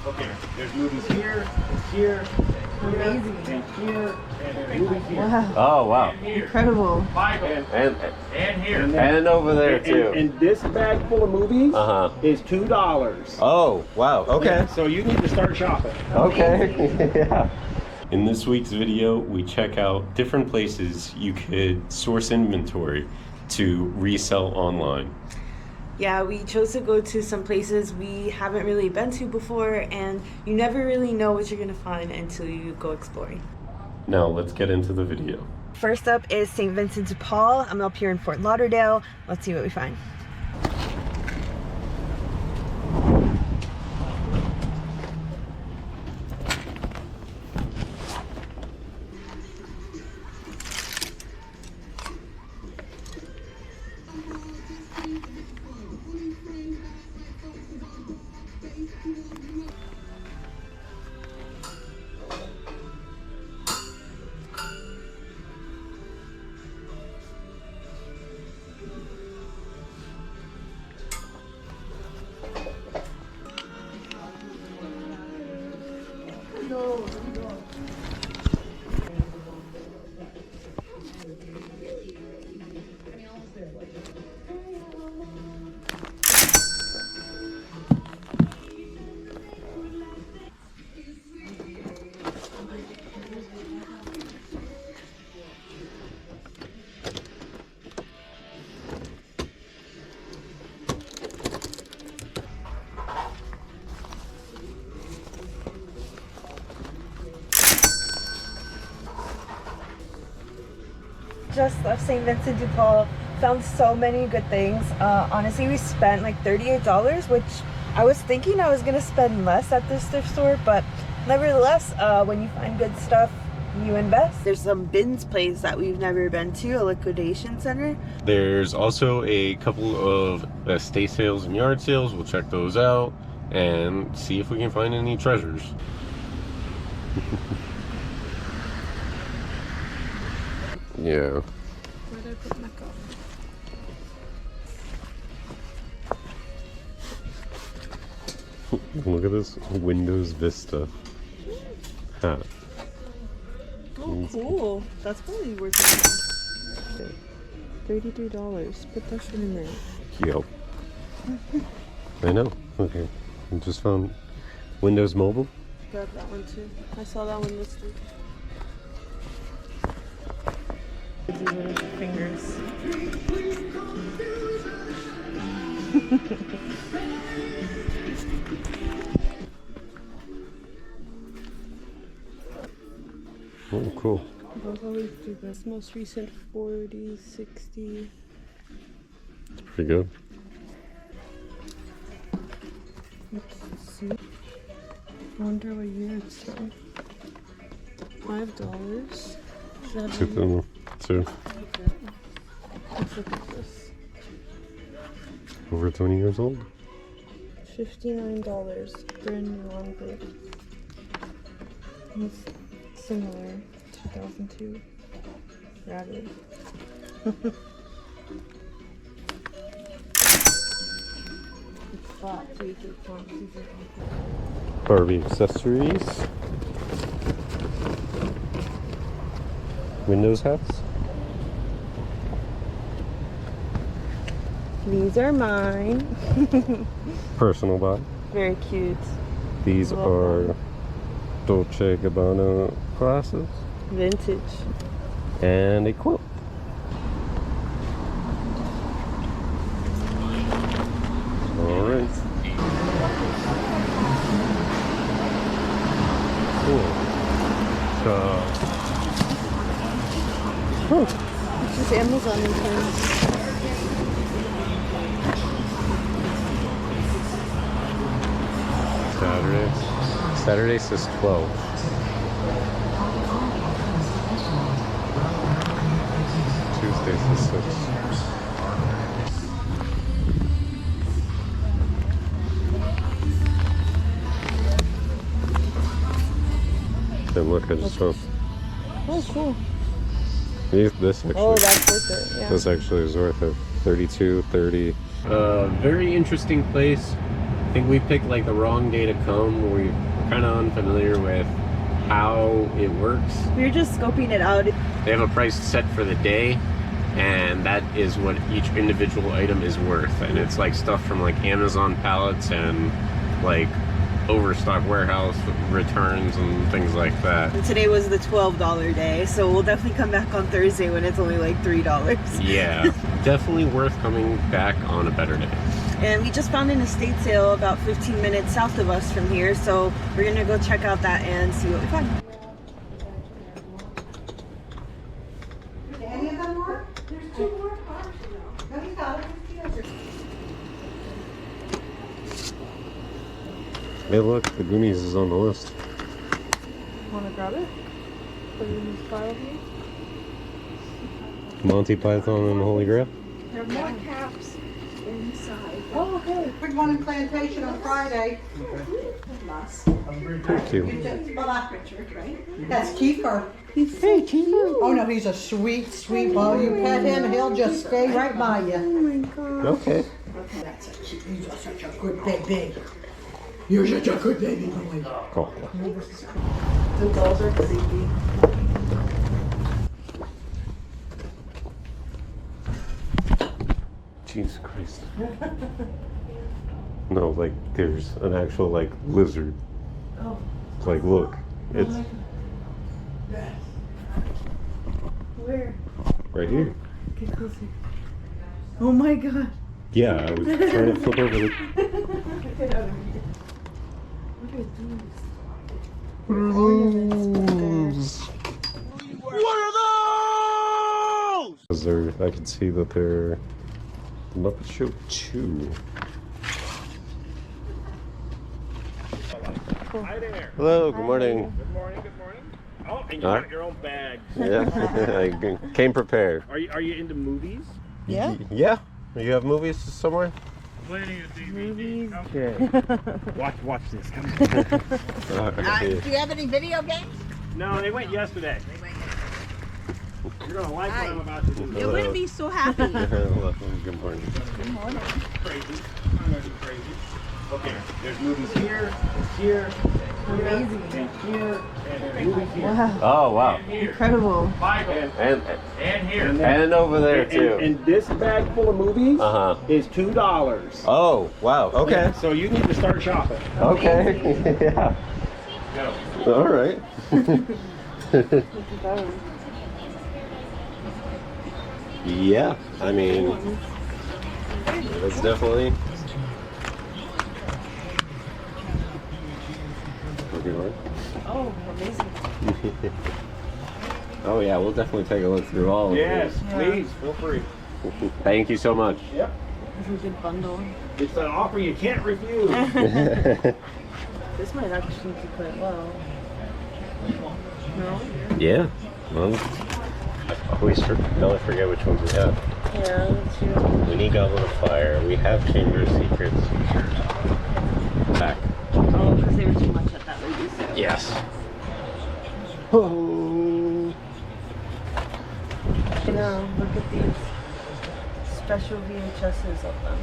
Okay, there's movies here, here, Amazing. and here, and movies here. Wow. Oh, wow. Incredible. And here. And over there, too. And this bag full of movies is $2. Oh, wow. Okay. Yeah, so you need to start shopping. Okay. Yeah. In this week's video, we check out different places you could source inventory to resell online. Yeah, we chose to go to some places we haven't really been to before, and you never really know what you're gonna find until you go exploring. Now, let's get into the video. First up is St. Vincent de Paul. I'm up here in Fort Lauderdale. Let's see what we find. Just left St. Vincent de Paul, found so many good things. Honestly, we spent like $38, which I was thinking I was gonna spend less at this thrift store, but nevertheless, when you find good stuff, you invest. There's some bins place that we've never been to, a liquidation center. There's also a couple of estate sales and yard sales. We'll check those out and see if we can find any treasures. Yeah. Where did I put my cup? Look at this Windows Vista hat. Oh, cool. That's probably worth it. $33. Put that shit in there. Yo. I know. Okay. I just found Windows Mobile. Grab that one too. I saw that one listed. Fingers. Oh, cool. Those always do this. Most recent 40, 60. It's pretty good. Let's see. I wonder what year it's from. $5. Two. Okay. Let's look at this. Over 20 years old? $59. Brand new on board. It's similar. 2002. Rabbit. It's flat too, so it's not super awkward. Barbie accessories. Windows hats. These are mine. Personal buy. Very cute. These Love are them. Dolce & Gabbana glasses. Vintage. And a quilt. Alright. Cool. It's just Amazon returns. Saturday says 12. Tuesday says 6. Then look, I just found Oh, cool. this actually. Oh, that's worth it. Yeah. This actually is worth it. 32, 30. Very interesting place. I think we picked like the wrong day to come. We're kind of unfamiliar with how it works. We were just scoping it out. They have a price set for the day, and that is what each individual item is worth. And it's like stuff from like Amazon pallets and like overstock warehouse returns and things like that. And today was the $12 day, so we'll definitely come back on Thursday when it's only like $3. Yeah, definitely worth coming back on a better day. And we just found an estate sale about 15 minutes south of us from here, so we're gonna go check out that and see what we find. Any of them more? There's 2 more cars. No, he's got it. Hey look, the Goonies is on the list. Wanna grab it? Put it in this file here? Monty Python and the Holy Grail? There are more caps inside. Oh, okay. Big one in Plantation on Friday. Thank you. Richard, right? That's Kiefer. Hey, Kiefer. Oh no, he's a sweet, sweet boy. You pet him, he'll just stay right by you. Oh my god. Okay. That's a cute. You're such a good baby. You're such a good baby boy. Cool. The dolls are creepy. Jesus Christ. No, like there's an actual like lizard. Oh. Like look, it's Where? right here. Get closer. Oh my god. Yeah, I was trying to flip over the. Get out of here. What are these? What are those? Because I can see that they're Muppet Show 2. Hi there. Hello, good morning. Good morning, good morning. Oh, and you All right. got your own bag. Yeah, I came prepared. Are you into movies? Yeah? Yeah? You have movies somewhere? Plenty of Movies. Okay. watch this. Come on. Yeah. Do you have any video games? No, they went yesterday. You're gonna like what I'm about to do. You're gonna be so happy. Hello, good morning. Crazy. I'm gonna be crazy. Okay, there's movies here, here, Amazing. and here, and there's movies here. Wow. Oh, wow. And here. Incredible. And here. And over there, too. And this bag full of movies Uh-huh. is $2. Oh, wow. Okay. Yeah, so you need to start shopping. Okay. Yeah. Go. All right. Yeah, I mean, it's definitely. Oh, amazing. Oh yeah, we'll definitely take a look through all of Yes, these. please, feel free. Thank you so much. Yep. This is a good bundle. It's an offer you can't refuse. This might actually do quite well. No? Yeah. Well, I always forget which ones we have. Yeah, that's true. We need Goblet of Fire. We have Chamber of Secrets. Back. Oh, because they were too much at that lady sale. Yes. Oh. No, look at these special VHSs of them.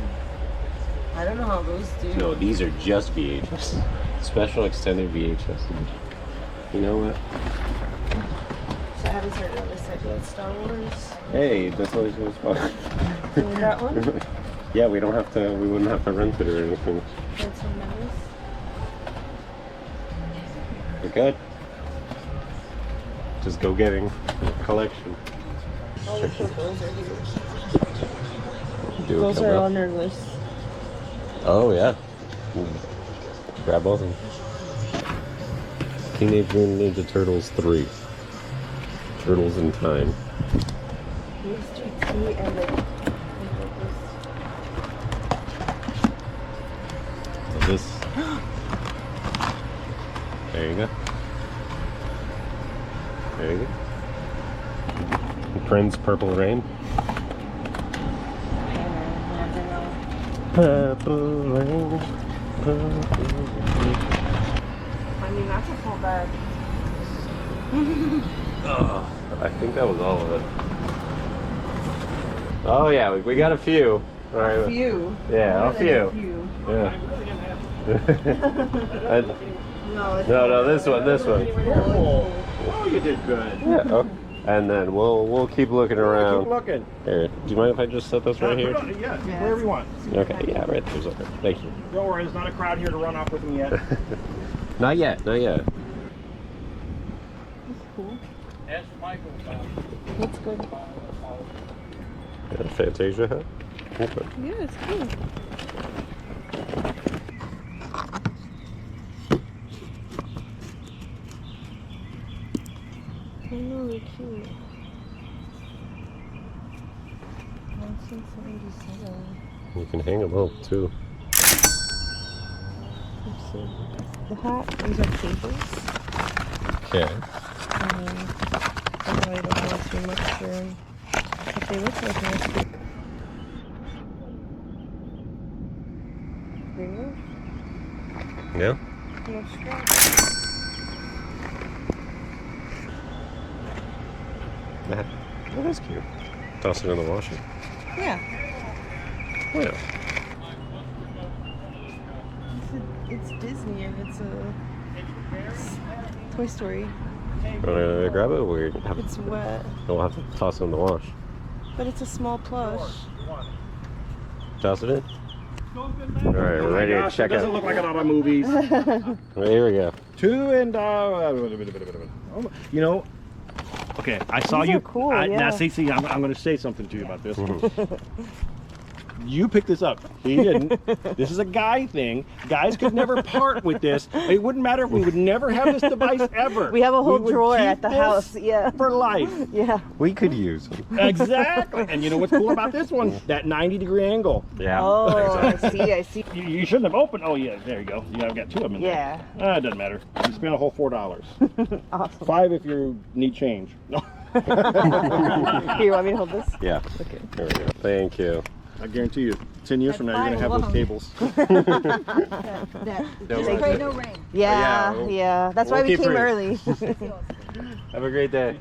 I don't know how those do. No, these are just VHS. Special extended VHS. You know what? So I haven't heard of this idea of Star Wars. Hey, that's always was fun. That one? Yeah, we wouldn't have to rent it or anything. Phantom Menace. We're good. Just go getting a collection. Oh, look what those are here. Do it Those come are up. on their list. Oh yeah. Grab both of them. Teenage Mutant Ninja Turtles 3. Turtles in Time. Mr. T and the... So this. There you go. There you go. Prince Purple Rain. Purple Rain. Purple Rain. I mean, that's a full bag. Oh, I think that was all of it. Oh yeah, we got a few. All right. Few. Yeah, a More than few. few. Yeah. I really didn't have No, this one. Oh, you did good. Yeah. Oh. And then we'll keep looking around. Keep looking. Here, do you mind if I just set this right here? Yeah, wherever you want. Okay, yeah, right there's okay. Thank you. Don't worry, there's not a crowd here to run off with me yet. Not yet. That's cool. That's good. Fantasia hat? Okay. Yeah, it's cool. Oh no, they're cute. 1977. You can hang them up too. Let's see. The hat, these are tables. Okay. I really don't know too much for them. But they look like nice. Removed? Yeah? No strap. That is cute. Toss it in the washer. Yeah. Oh, yeah. It's Disney and it's Toy Story. Wanna grab it? We're It's wet. we'll have to toss it in the wash. But it's a small plush. Toss it in. All right, we're ready to check It doesn't out. look like a lot of movies. Well, here we go. You know, okay, I saw These you. are cool, Now, yeah. see, I'm going to say something to you about this. You picked this up. He didn't. This is a guy thing. Guys could never part with this. It wouldn't matter if we would never have this device ever. We have a whole We would drawer keep at the this house. Yeah. for life. Yeah. We could use them. Exactly. And you know what's cool about this one? That 90-degree angle. Yeah. Oh, I see. You shouldn't have opened. Oh yeah, there you go. I've got two of them in Yeah. there. It doesn't matter. You spent a whole $4. Awesome. $5 if you need change. No. Here, you want me to hold this? Yeah. Okay. There we go. Thank you. I guarantee you, 10 years from now, you're gonna have those cables. Don't Pray no rain. Yeah, Yeah, yeah. That's why we'll we keep came reading. early. Have a great day.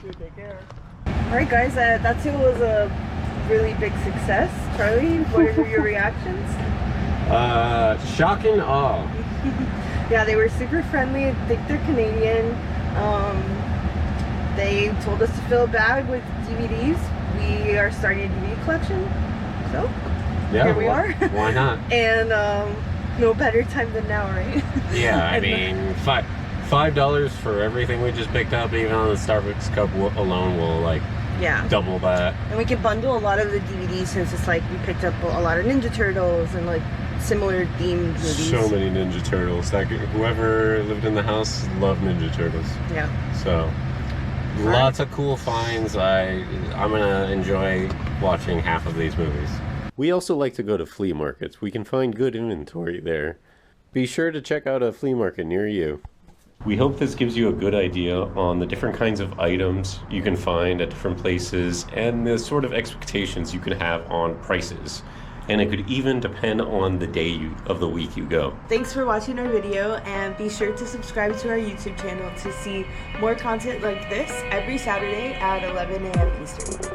Alright guys, that too was a really big success. Charlie, what were your reactions? Shock and awe. Yeah, they were super friendly. I think they're Canadian. They told us to fill a bag with DVDs. We are starting a DVD collection. So, Yeah, here we are. Why not? And no better time than now, right? Yeah, I mean, $5 for everything we just picked up, even on the Starbucks cup alone will like Yeah. double that. And we can bundle a lot of the DVDs since it's like we picked up a lot of Ninja Turtles and like similar themed movies. So many Ninja Turtles. Like whoever lived in the house loved Ninja Turtles. Yeah. So lots of cool finds. I'm gonna enjoy watching half of these movies. We also like to go to flea markets. We can find good inventory there. Be sure to check out a flea market near you. We hope this gives you a good idea on the different kinds of items you can find at different places and the sort of expectations you can have on prices. And it could even depend on the day of the week you go. Thanks for watching our video, and be sure to subscribe to our YouTube channel to see more content like this every Saturday at 11 a.m. Eastern.